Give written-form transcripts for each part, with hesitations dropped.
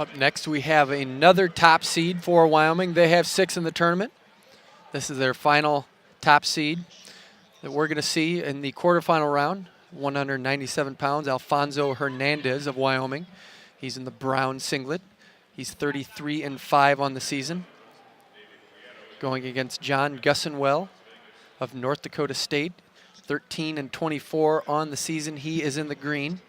Up next, we have another top seed for Wyoming. They have 6 in the tournament. This is their final top seed that we're going to see in the quarterfinal round. 197 pounds, Alfonso Hernandez of Wyoming. He's in the brown singlet. He's 33-5 on the season. Going against John Gusewelle of North Dakota State. 13-24 on the season. He is in the green.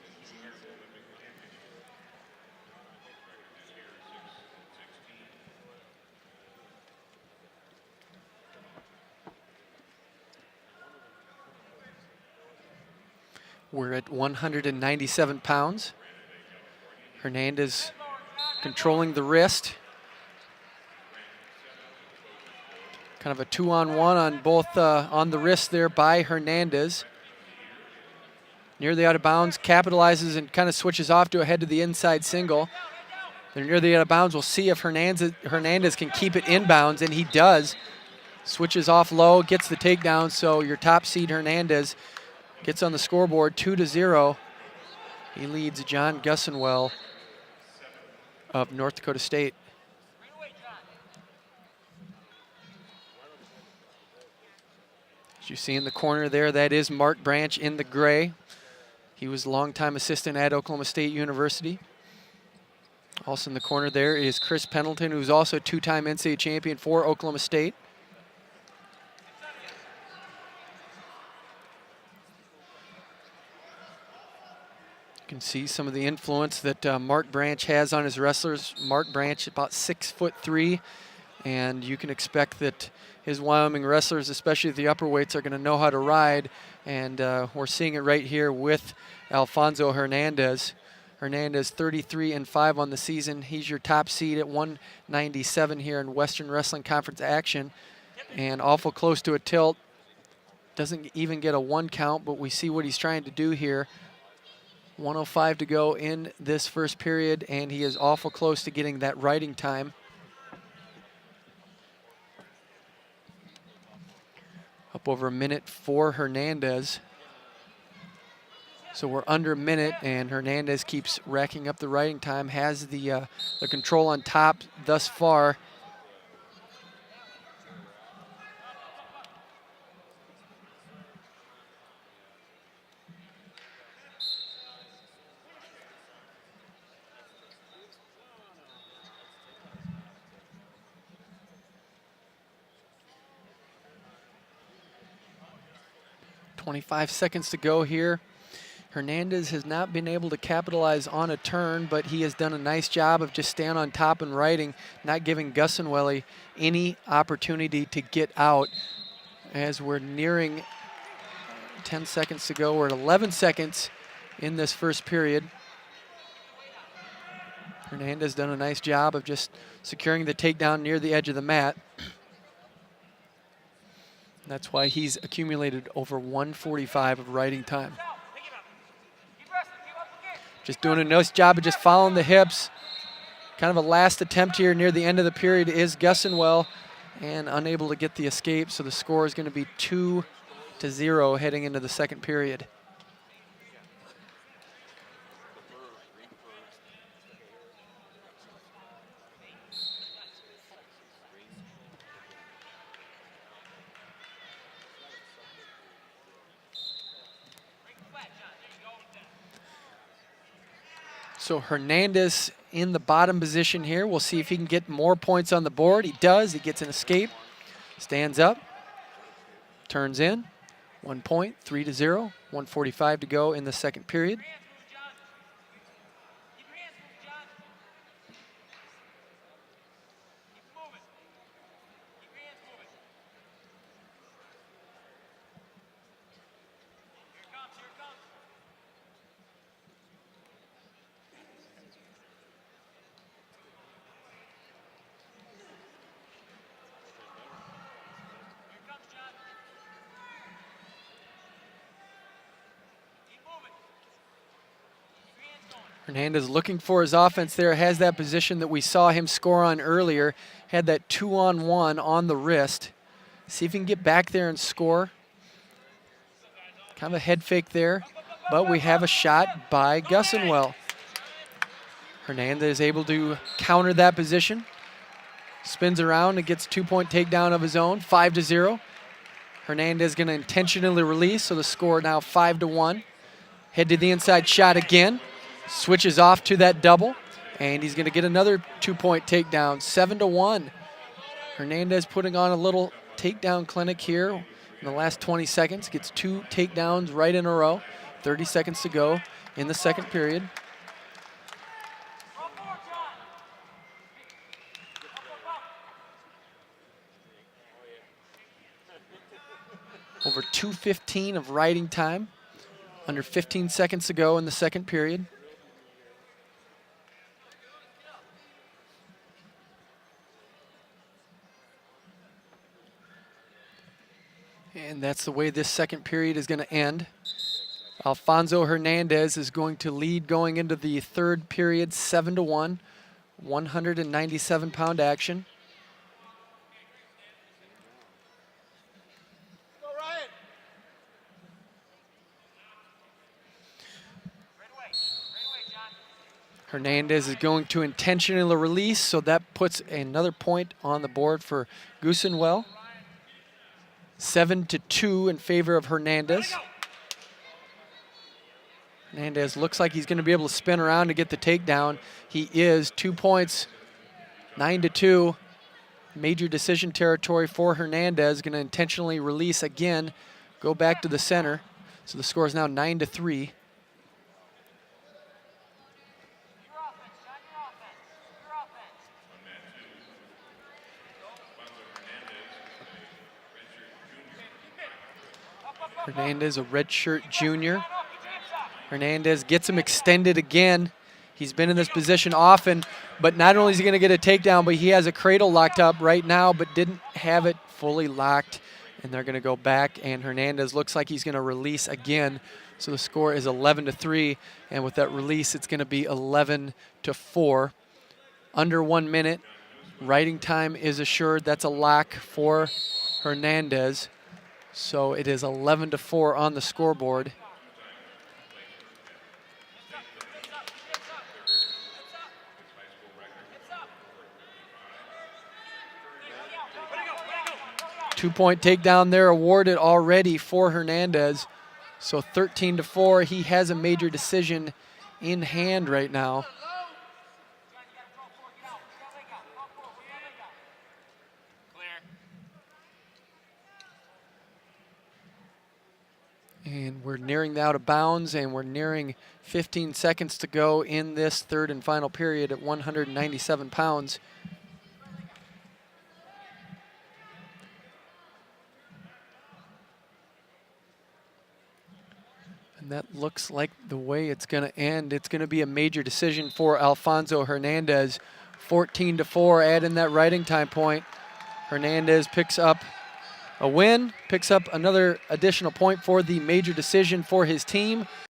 We're at 197 pounds. Hernandez controlling the wrist. Kind of a 2-on-1 on both on the wrist there by Hernandez. Near the out of bounds, capitalizes and kind of switches off to a head to the inside single. They're near the out of bounds. We'll see if Hernandez can keep it inbounds, and he does. Switches off low, gets the takedown, so your top seed Hernandez gets on the scoreboard 2-0. He leads John Gusewelle of North Dakota State. As you see in the corner there, that is Mark Branch in the gray. He was a longtime assistant at Oklahoma State University. Also in the corner there is Chris Pendleton, who's also a 2-time NCAA champion for Oklahoma State. You can see some of the influence that Mark Branch has on his wrestlers. Mark Branch, about 6'3", and you can expect that his Wyoming wrestlers, especially the upper weights, are going to know how to ride, and we're seeing it right here with Alfonso Hernandez. Hernandez 33-5 on the season. He's your top seed at 197 here in Western Wrestling Conference action, and awful close to a tilt. Doesn't even get a 1 count, but we see what he's trying to do here. 1:05 to go in this first period, and he is awful close to getting that riding time. Up over a minute for Hernandez. So we're under a minute, and Hernandez keeps racking up the riding time, has the control on top thus far. .25 seconds to go here. Hernandez has not been able to capitalize on a turn, but he has done a nice job of just staying on top and riding, not giving Gusewelle any opportunity to get out. As we're nearing 10 seconds to go, we're at 11 seconds in this first period. Hernandez done a nice job of just securing the takedown near the edge of the mat. That's why he's accumulated over 145 of riding time. Just doing a nice job of just following the hips. Kind of a last attempt here near the end of the period is Gusewelle, and unable to get the escape, so the score is going to be 2-0 heading into the second period. So Hernandez in the bottom position here. We'll see if he can get more points on the board. He does. He gets an escape. Stands up. Turns in. 1 point, 3-0. 1:45 to go in the second period. Hernandez looking for his offense there, has that position that we saw him score on earlier, had that 2-on-1 on the wrist. See if he can get back there and score. Kind of a head fake there, but we have a shot by Gusewelle. Hernandez is able to counter that position. Spins around and gets 2-point takedown of his own, 5-0. Hernandez going to intentionally release, so the score now 5-1. Head to the inside shot again. Switches off to that double, and he's going to get another 2-point takedown, 7-1. Hernandez putting on a little takedown clinic here in the last 20 seconds. Gets 2 takedowns right in a row. 30 seconds to go in the second period. Over 2:15 of riding time. Under 15 seconds to go in the second period. And that's the way this second period is going to end. Alfonso Hernandez is going to lead going into the third period, 7-1, 197-pound action. Hernandez is going to intentionally release, so that puts another point on the board for Gusewelle. 7-2 in favor of Hernandez. Hernandez looks like he's going to be able to spin around to get the takedown. He is. 2 points, 9-2. Major decision territory for Hernandez. Going to intentionally release again, go back to the center. So the score is now 9-3. Hernandez, a redshirt junior. Hernandez gets him extended again. He's been in this position often, but not only is he going to get a takedown, but he has a cradle locked up right now, but didn't have it fully locked. And they're going to go back, and Hernandez looks like he's going to release again. So the score is 11-3, and with that release, it's going to be 11-4. Under 1 minute. Riding time is assured. That's a lock for Hernandez. So it is 11-4 on the scoreboard. Two-point takedown there awarded already for Hernandez. So 13-4, he has a major decision in hand right now. And we're nearing the out of bounds, and we're nearing 15 seconds to go in this third and final period at 197 pounds. And that looks like the way it's going to end. It's going to be a major decision for Alfonso Hernandez. 14-4, add in that riding time point. Hernandez picks up a win, picks up another additional point for the major decision for his team.